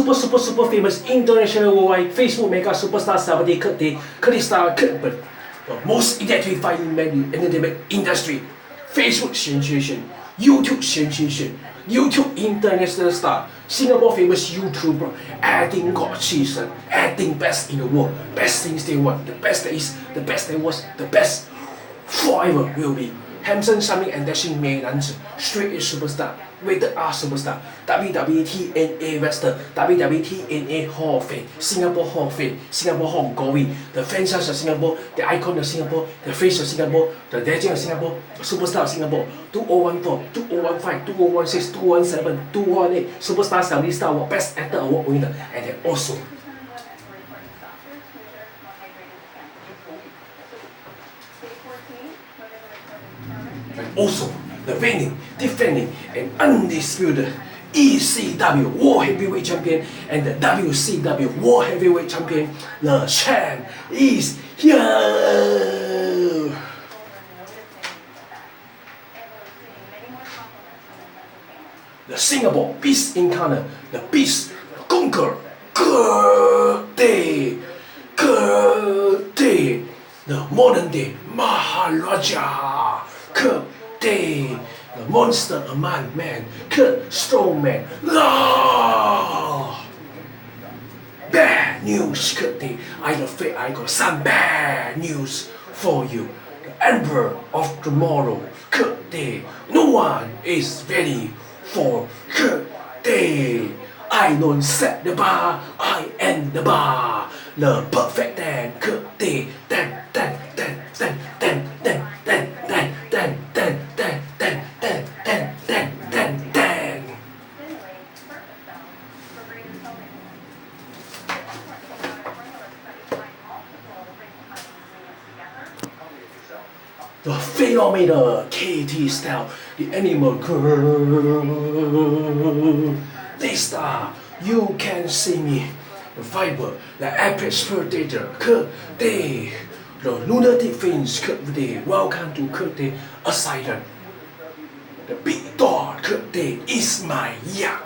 super famous international worldwide Facebook mega superstar celebrity Kurtista Kurtberg, the most electrifying entertainment industry, Facebook sensation, YouTube sensation, YouTube international star, Singapore famous YouTuber, acting God season, acting best in the world, best things they want, the best that is, the best that was, the best forever will be. Handsome, charming, and dashing 美男子 straight A superstar, rated R superstar, WWE TNA wrestler, WWE TNA Hall of Fame, Singapore Hall of Fame, Singapore Hall of Glory, the franchise of Singapore, the icon of Singapore, the face of Singapore, the legend of Singapore, the superstar of Singapore, 2014, 2015, 2016, 2017, 2018, Superstar Celebrity Star Award, Best Actor Award winner, and then also the reigning, defending, and undisputed ECW World Heavyweight Champion and the WCW World Heavyweight Champion, the champ is here. The Singapore Beast Incarnate, the Beast Conqueror, Kurtista, the modern day Maharaja, Kurtista, the monster among men, Strongman. Bad news, Kurtista. I'm afraid I got some bad news for you. The Emperor of Tomorrow, Kurtista. No one is ready for Kurtista. I don't set the bar, I am the bar. The perfect Dan, Kurtista. The phenomenal KT style, the animal Kurtista, you can see me. The Viper, the apex predator, Kurtista, the lunatic fiends, Kurtista. Welcome to Kurtista Asylum. The big dog, Kurtista, is my yacht.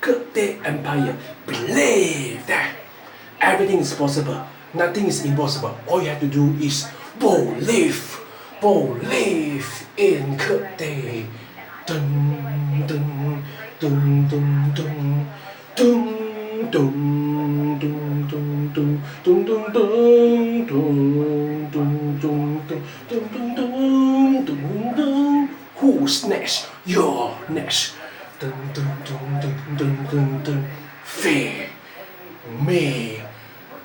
Kurtista Empire, believe that everything is possible, nothing is impossible. All you have to do is believe in Kurtista. Dun dun dun dun dun dun dun dun dun dun dun dun dun dun. Who snatch your next? Dun dun dun dun dun dun dun. Fear me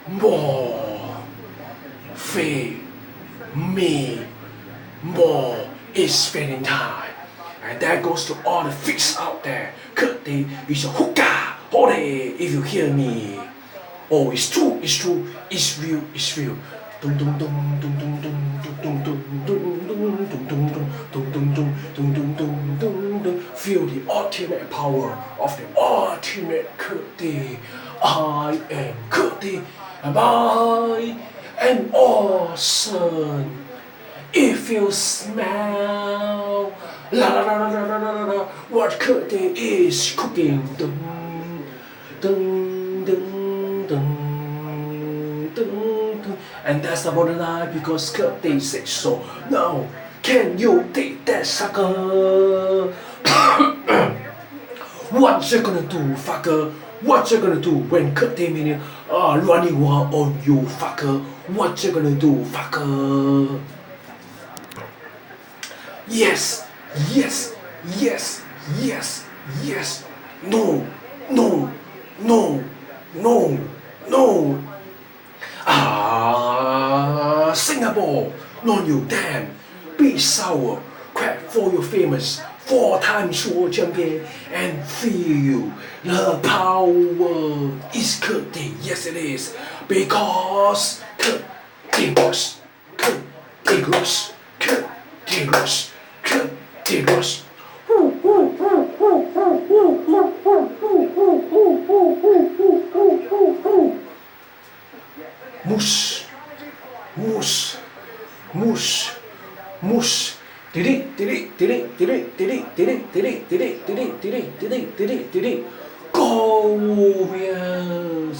more. Fear me more. It's spending time. And that goes to all the freaks out there. Kurtista is a hookah. Hold it if you hear me. Oh, it's true, it's true, it's real, it's real. Dum dum dum dum dum dum dum dum dum dum dum. Feel the ultimate power of the ultimate Kurtista. I am Kurtista, and I am awesome. If you smell la la la la la la la, what Kurtista is cooking, dum dum dum dum dum dum, and that's the bottom line because Kurtista said so. Now, can you take that, sucker? What you gonna do, fucker? What you gonna do when Kurtista minions are running wild on you, fucker? What you gonna do, fucker? Yes, yes, yes, yes, yes. No, no, no, no, no. Singapore, no you damn. Be sour, crack for your famous 4-time world champion and feel the power is Kurtista. Yes it is. Because Kurtista, Kurtista, Kurtista, Kurtista. Mush, mush, mush, mush. Go obvious.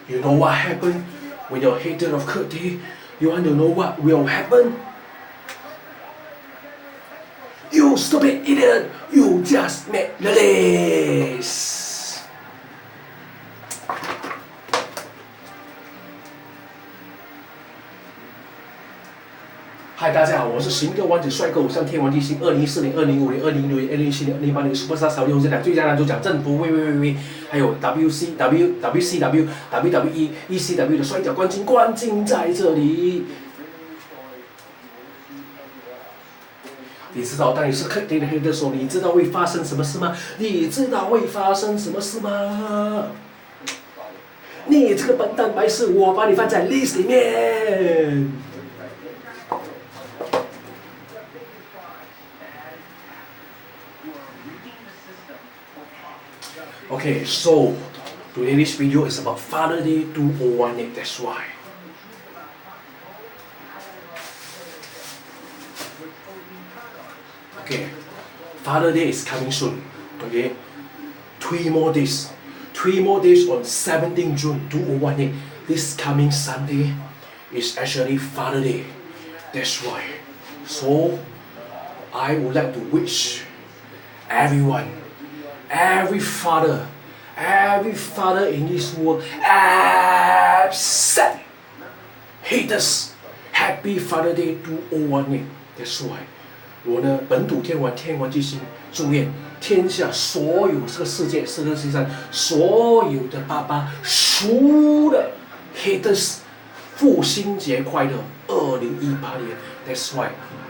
You know what happened when you're hated of Kurtberg? You want to know what will happen? You stupid idiot! You just made the list!嗨，大家好，我是行个弯子帅哥偶像天王巨星，2014年、2015年、2016年、2017年、2018年 Superstar 小用这两最佳男主角政府喂，还有 WCW、WCW、WWE、ECW 的摔角冠军在这里。你知道当你是肯定的黑的时候，你知道会发生什么事吗？你知道会发生什么事吗？你这个笨蛋白痴，我把你放在 list 里面。Okay, so today this video is about Father Day 2018. That's why. Okay, Father Day is coming soon. Okay, 3 more days. 3 more days on 17 June 2018. This coming Sunday is actually Father Day. That's why. So I would like to wish everyone, every father in this world, except haters, Happy Father Day 2018. That's why. 我呢，本土天王巨星，祝愿天下所有这个世界上所有的爸爸，除了 haters， 父亲节快乐，2018年。That's why.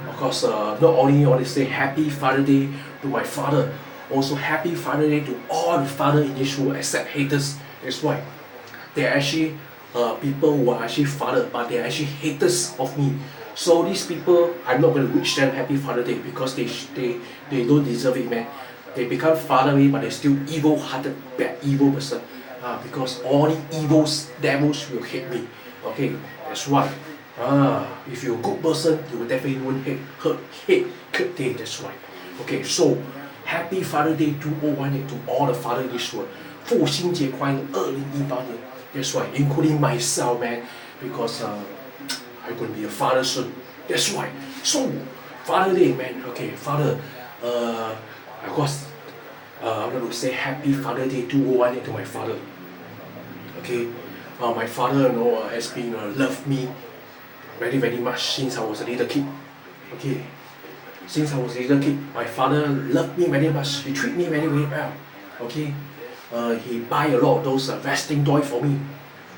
Of course, not only I want to say Happy Father Day to my father, also Happy Father Day to all the father in this world except haters. That's why. They're actually people who are actually father, but they're actually haters of me. So these people, I'm not going to wish them Happy Father Day because they don't deserve it, man. They become fatherly, but they're still evil-hearted, bad, evil person. Because all the evils, devils will hate me. Okay, that's why. If you're a good person, you will definitely won't hate Kurtberg. That's why. Okay, so Happy Father Day 2018 to all the father in this world. 父亲节快乐2018年. That's why, including myself, man, because I'm going to be a father soon. That's why. So, Father Day, man. Okay, Father. Of course, I'm going to say Happy Father Day 2018 to my father. Okay, my father, has been loved me very, very much since I was a little kid. Okay, since I was a little kid, my father loved me very much. He treated me very, very well. Okay, he buy a lot of those wrestling toys for me.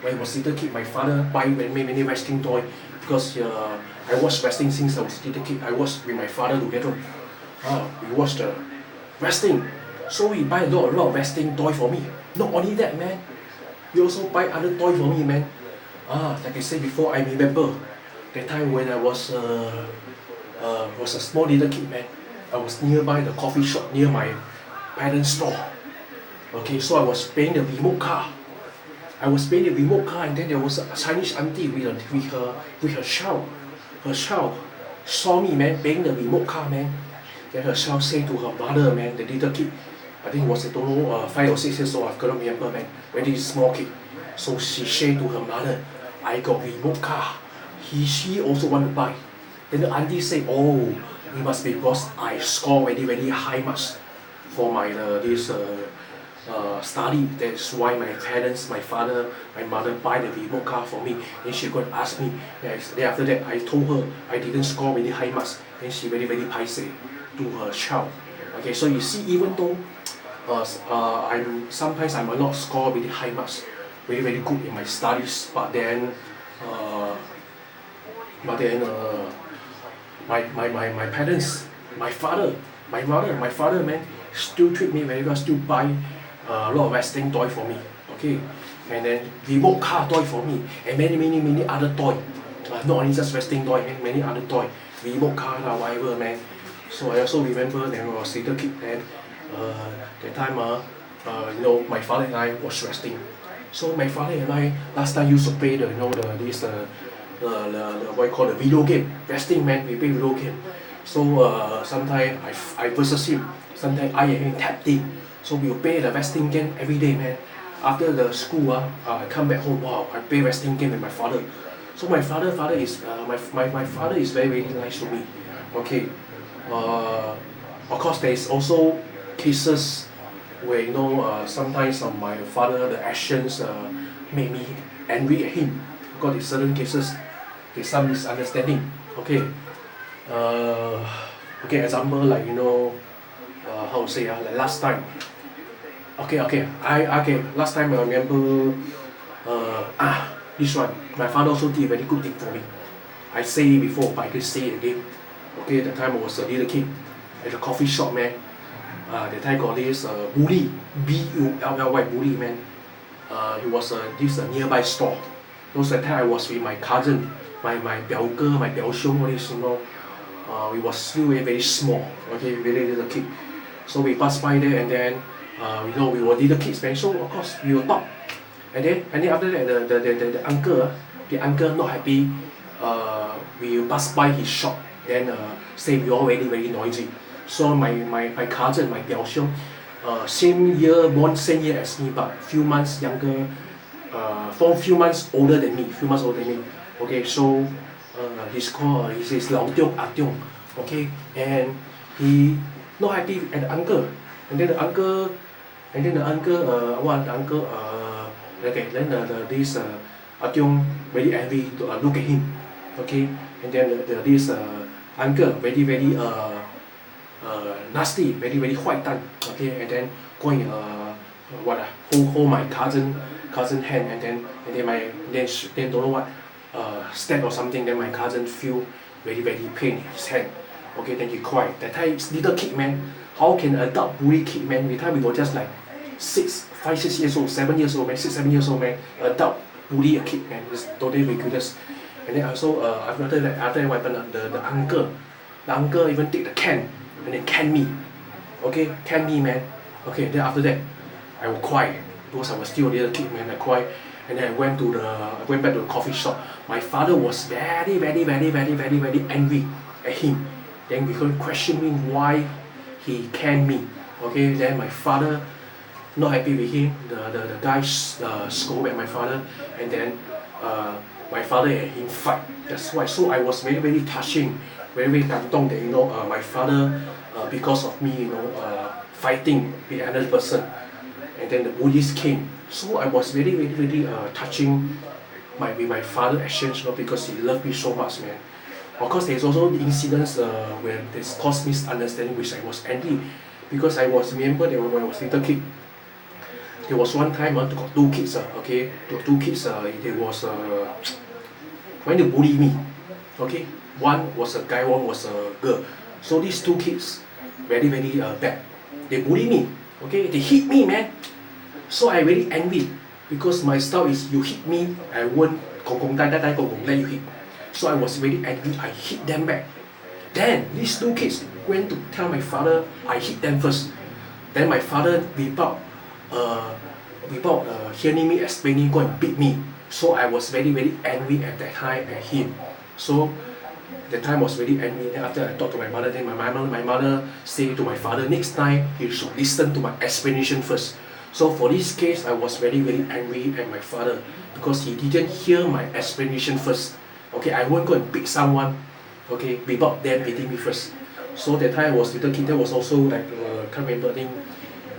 When I was a little kid, my father buy many wrestling toys because I watched wrestling since I was a little kid. I watched with my father together. We watched wrestling. So he buy a lot of wrestling toys for me. Not only that, man. He also buy other toys for me, man. Like I said before, I remember that time when I was a small little kid, man. I was nearby the coffee shop near my parents' store. Okay, so I was playing the remote car. And then there was a Chinese auntie with her child. Her child saw me, man, playing the remote car, man. Then her child said to her mother, man, the little kid, I think it was, 5 or 6 years old, I cannot remember, man, very small kid. So she said to her mother, I got remote car. She also want to buy. Then the auntie said, oh, it must be because I score very, very high marks for my study. That's why my parents, my father, my mother buy the remote car for me. Then she go and ask me. Then after that, I told her I didn't score very high marks. Then she very, very paiseh to her child. Okay, so you see, even though sometimes I might not score very high marks, very, very good in my studies, but then my parents, my father, man, still treat me very well, still buy a lot of wrestling toy for me. Okay, and then remote car toy for me, and many other toy. Not only just wrestling toy, many other toy, remote car whatever, man. So I also remember when I was a little kid, and that time my father and I watched wrestling. So my father and I last time used to play the what you call the video game, wrestling, man. We play video game. So sometimes I versus him. Sometimes I and him tap team. So we will play the wrestling game every day, man. After the school, I come back home. Wow, I play wrestling game with my father. So my father is my father is very nice to me. Okay, of course there is also cases where sometimes my father the actions made me angry at him because in certain cases there's some misunderstanding. Okay, example like how to say like last time. Last time I remember this one. My father also did a very good thing for me. I say it before, but I can say it again. Okay, the time I was a little kid at the coffee shop, man. The time got this bully, B-U-L-L-Y, bully, man. It was this nearby store. Those that time I was with my cousin, my 表哥, my 表兄, all this, we was still very small, okay, very little kid. So we passed by there and then, we were little kids, man. So of course we will talk. And then after that, the uncle not happy. We pass by his shop. Then say we all very noisy. So my cousin, my 表兄, same year, born same year as me, but few months younger, few months older than me. Okay, so he's called he says 老丢阿丢. Okay, and he not happy at the uncle. And then the uncle, okay, then this Atyong very angry to look at him, okay, and then this uncle very nasty, very 坏蛋, okay, and then going hold my cousin hand, and then don't know what stab or something. Then my cousin feel very pain in his hand, okay, then he cried. That time little kid, man. How can an adult bully kid, man? The time we were just like 5, 6 years old, 7 years old, man, 6, 7 years old, man. Adult bully a kid, man. It's totally ridiculous. And then also after that what happened? The uncle even take the can and then can me. Okay, can me, man. Okay, then after that I will cry because I was still a little kid, man. I cry, and then I went back to the coffee shop. My father was very angry at him. Then we could question him why he canned me. Okay, then my father not happy with him. The guy scolded at my father, and then my father and him fight. That's why. So I was very touching, very 感动 that my father because of me fighting with another person, and then the bullies came. So I was very touching with my father actions, because he loved me so much, man. Of course, there's also the incidents where there's caused misunderstanding, which I was angry because I remember that when I was a little kid, there was one time got 2 kids, okay, got 2 kids, they was trying to bully me, okay. One was a guy, one was a girl. So these 2 kids very bad. They bully me, okay, they hit me, man. So I very angry because my style is you hit me, I won't let you hit. So I was very angry, I hit them back. Then these 2 kids went to tell my father I hit them first. Then my father without hearing me explaining, go and beat me. So I was very angry at that time at him. So the time was very angry. Then after I talked to my mother, then my mother say to my father, next time he should listen to my explanation first. So for this case, I was very angry at my father because he didn't hear my explanation first. Okay, I won't go and beat someone, okay, without them beating me first. So that time I was little kid. That was also like can't remember, I think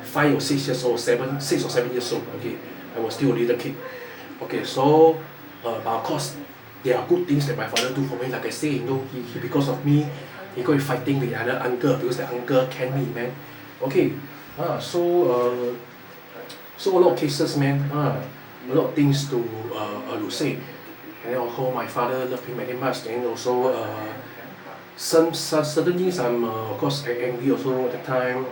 5 or 6 years old, 6 or 7 years old. Okay, I was still a little kid. Okay, so but of course there are good things that my father do for me. Like I say, he because of me, he go fighting with another uncle because the uncle can me, man. Okay, so a lot of cases, man. A lot of things to say. And then also my father loved him very much. And also some certain things I'm of course angry also at the time.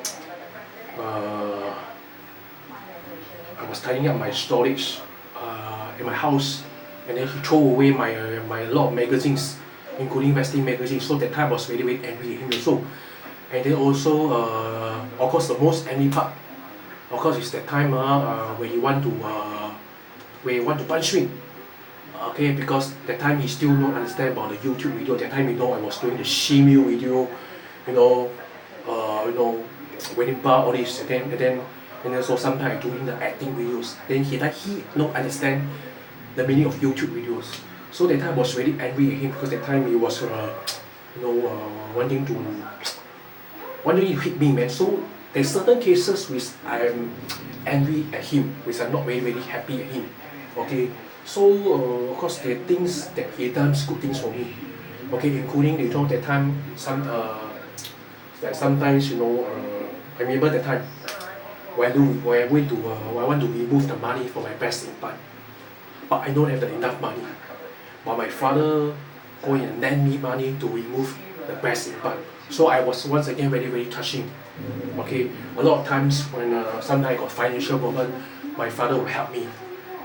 I was tidying up my storage in my house, and then he threw away my lot of magazines, including wrestling magazines. So that time I was very angry at him also. And then also of course the most angry part, of course, is that time when you want to punch me. Okay, because that time he still don't understand about the YouTube video. That time I was doing the shemale video, you know, wedding bar all this, and also sometimes doing the acting videos. Then he don't understand the meaning of YouTube videos. So that time I was really angry at him because that time he was wanting to hit me, man. So there's certain cases which I am angry at him, which I'm not very happy at him. Okay, so of course there are things that he does good things for me. Okay, including that time sometimes I remember that time when I want to remove the money for my breast implant, but I don't have enough money. But my father go and lend me money to remove the breast implant. So I was once again very touching. Okay, a lot of times when sometimes I got financial problem, my father will help me.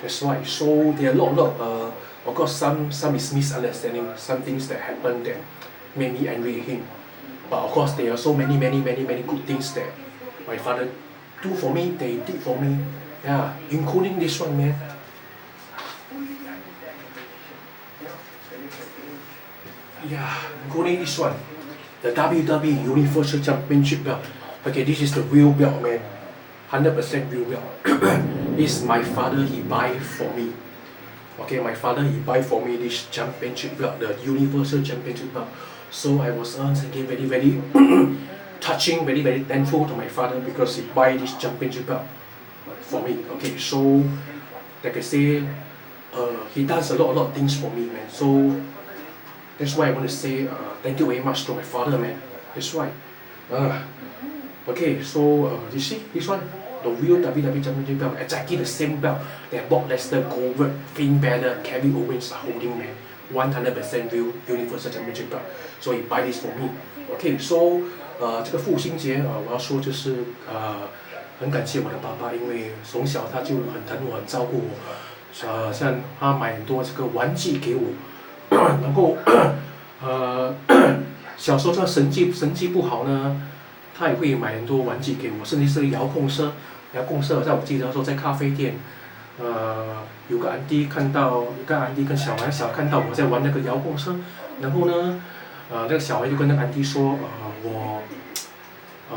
That's why. So there are a lot of course some is misunderstanding, some things that happened that made me angry at him. But of course there are so many good things that my father do for me, they did for me. Yeah, including this one, man. Yeah, including this one. The WWE Universal Championship belt. Okay, this is the real belt, man. 100% real belt. This my father, he buy for me. Okay, my father, he buy for me this championship belt, the Universal Championship belt. So I was once again very touching, very thankful to my father because he buy this championship belt for me. Okay, so like I say, he does a lot of things for me, man. So that's why I want to say thank you very much to my father, man. That's why. Okay, so you see this one, the real WWE Championship belt, exactly the same belt that Brock Lesnar, Kurtberg, Finn Balor, Kevin Owens are holding, man. 100% real Universal Championship belt. So he buy this for me. Okay, so 这个父亲节我要说就是很感谢我的爸爸，因为从小他就很疼我，很照顾我，像他买很多这个玩具给我。然后小时候他成绩不好呢，他也会买很多玩具给我，甚至是遥控车，在我记得说在咖啡店，有个安迪看到一个安迪跟小孩看到我在玩那个遥控车，然后呢，那个小孩就跟那个安迪说，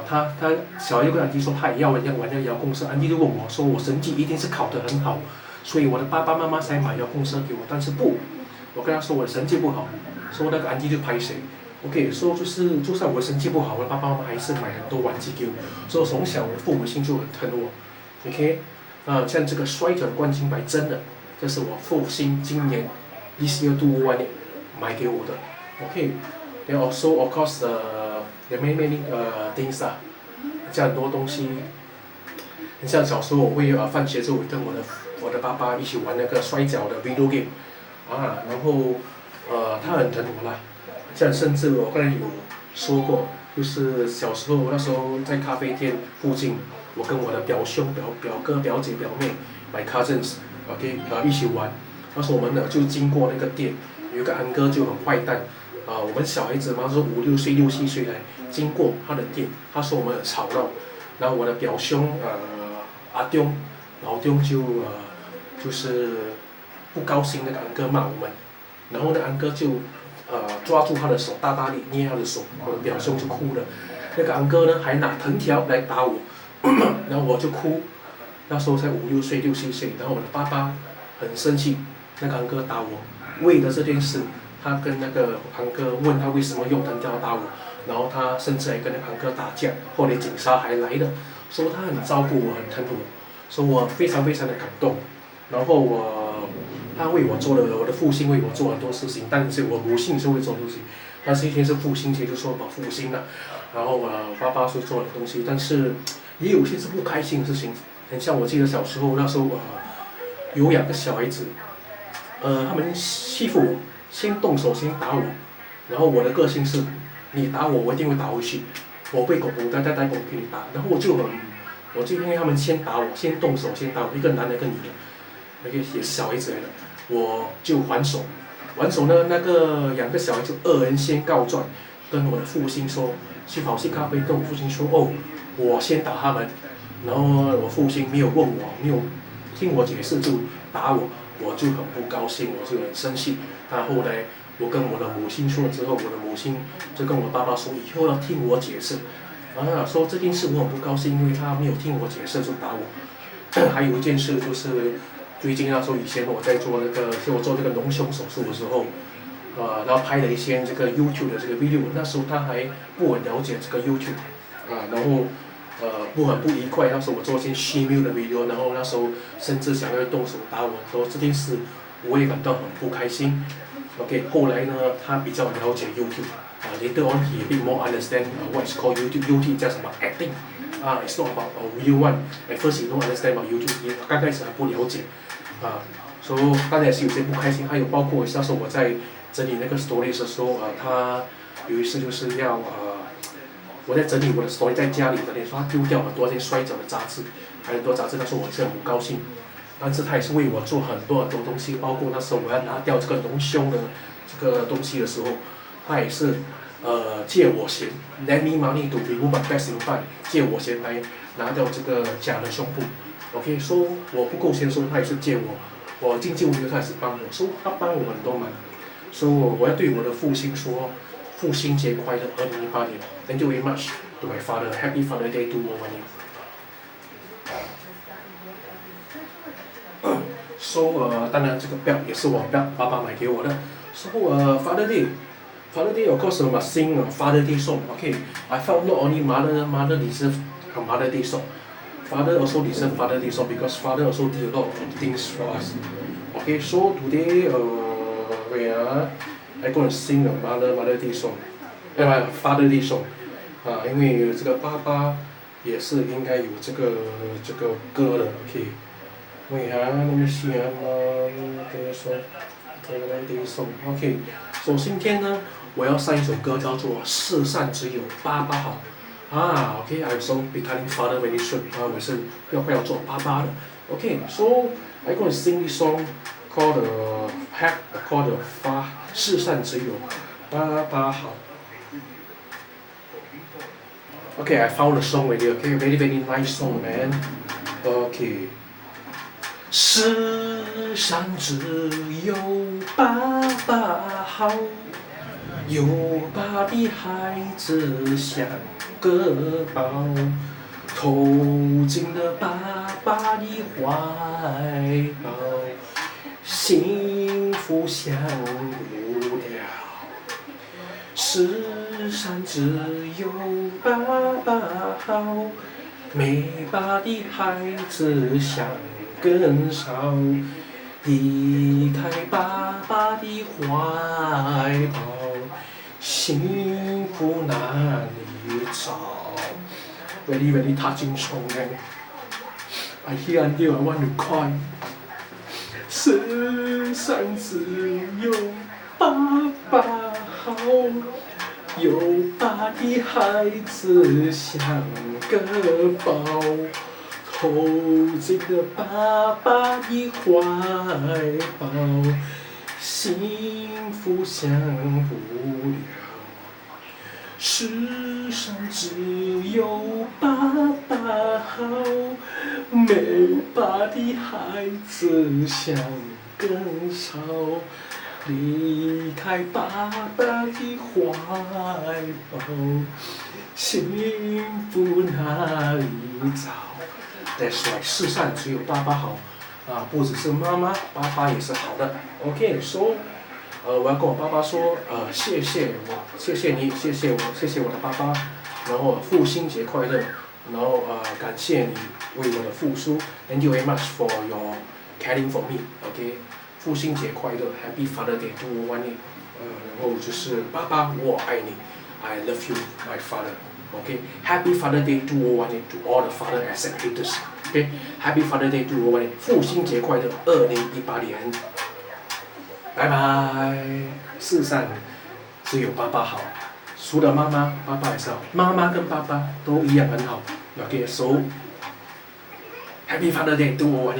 他小孩就跟安迪说他也要玩那个遥控车，安迪就问我说我成绩一定是考得很好，所以我的爸爸妈妈才买遥控车给我，但是不。我跟他说我的成绩不好，说那个安迪就拍谁 ，OK， 说就算我的成绩不好，我的爸爸妈妈还是买很多玩具给我，所以从小我的父母亲就很疼我 ，OK， 像这个摔跤的冠军牌真的，这是我父亲今年this year 2021年买给我的 ，OK，then also of course there many things 像很多东西，像小时候我会放学之后跟我的爸爸一起玩那个摔跤的 video game。然后他很疼我啦，像甚至我刚才有说过，就是小时候那时候在咖啡店附近，我跟我的表兄、表哥、表姐、表妹 ，my cousins，OK，一起玩。那时候我们就经过那个店，有一个安哥就很坏蛋，我们小孩子嘛，说5、6岁、6、7岁来经过他的店，他说我们很吵闹，然后我的表兄老兄就是不高兴，那个安哥骂我们，然后那安哥就抓住他的手，大力捏他的手，我的表兄就哭了。那个安哥呢还拿藤条来打我，然后我就哭。那时候才5、6岁、6、7岁，然后我的爸爸很生气，那个安哥打我，为了这件事，他跟那个安哥问他为什么用藤条打我，然后他甚至还跟那个安哥打架，后来警察还来了，说他很照顾我，很疼我，说我非常的感动，然后他为我做了，我的父亲为我做很多事情，但是我母亲是会做东西。但是一天是父亲节，就说把父亲了，然后爸爸是做了东西，但是也有些是不开心的事情。很像我记得小时候那时候有2个小孩子，他们欺负我，先动手先打我，然后我的个性是，你打我，我一定会打回去，我会狗带狗给你打，然后我就因为他们先打我，先动手先打我，一个男的一个女的。那个也是小孩子来的，我就还手呢，那个2个小孩就2人先告状，跟我的父亲说，跑去咖啡跟我父亲说，我先打他们，然后我父亲没有问我，没有听我解释就打我，我就很不高兴，我就很生气。那后来我跟我的母亲说了之后，我的母亲就跟我爸爸说，以后要听我解释。说这件事我很不高兴，因为他没有听我解释就打我。还有一件事就是最近以前我在做我做这个隆胸手术的时候，然后拍了一些这个 YouTube 的这个 video， 那时候他还不很了解这个 YouTube，然后很不愉快，那时候我做一些 shame 的 video， 然后那时候甚至想要动手打我，说这件事我也感到很不开心。OK， 后来呢，他比较了解 YouTube，later on he a bit more understand what is called YouTube just about acting，it's not about a real one。At first he don't understand about YouTube， 刚开始还不了解，所以当然是有些不开心。还有包括那时候我在整理那个 story 的时候，他有一次就是要我在整理我的 story， 在家里整理，说他丢掉很多些摔跤的杂志，还有很多杂志，那时候我是很不高兴。但是他也是为我做很多东西，包括那时候我要拿掉这个隆胸的这个东西的时候，他也是借我钱 ，lend me money to remove my breast implant， 借我钱来拿掉这个假的胸部。OK， 说我不够钱的时候，他也是借我经济问题他也是帮我，说他帮我很多忙。所以我要对我的父亲说，父亲节快乐，2018年 ，Thank you very much to my father, Happy Father Day to all of you。当然这个 belt 也是我爸爸买给我的。Father Day of course must sing a Father Day song. Okay, I felt not only mother deserve a Mother Day song, father also deserve Father Day song because father also did a lot of things for us. Okay, so today I going to sing a Mother Day song, Father Day song. 因为这个爸爸也是应该有这个歌的 ，OK。为啥那么喜欢？OK， 首先天呢，我要上一首歌叫做《世上只有爸爸好》OK，I'm so becoming father very soon。我是快要做爸爸的。OK，so I'm going to sing this song called the 世上只有爸爸好。OK，I found the song already. OK，very very nice song, man. OK。世上只有爸爸好，有爸的孩子像个宝，投进了爸爸的怀抱，幸福享不了。世上只有爸爸好，没爸的孩子像更少，离开爸爸的怀抱，幸福哪里找 ？Very very touching song, man. I hear until I want to cry. 世上只有爸爸好，有爸的孩子像个宝。投进了爸爸的怀抱，幸福享不了。世上只有爸爸好，没爸的孩子想更少。离开爸爸的怀抱，幸福哪里找？That's right， 世上只有爸爸好，不只是妈妈，爸爸也是好的。OK，so，我要跟我爸爸说，谢谢你，谢谢我的爸爸，然后父亲节快乐，然后感谢你为我的付出 ，Thank you very much for your caring for me。OK， 父亲节快乐 ，Happy Father Day to all of you。然后就是爸爸，我爱你 ，I love you, my father。OK， Happy Father Day to all the father executives。OK， Happy Father Day to all， 父亲节快乐，2018年，拜拜。世上只有爸爸好，除了妈妈，爸爸也是好，妈妈跟爸爸都一样很好。OK，so Happy Father Day to all。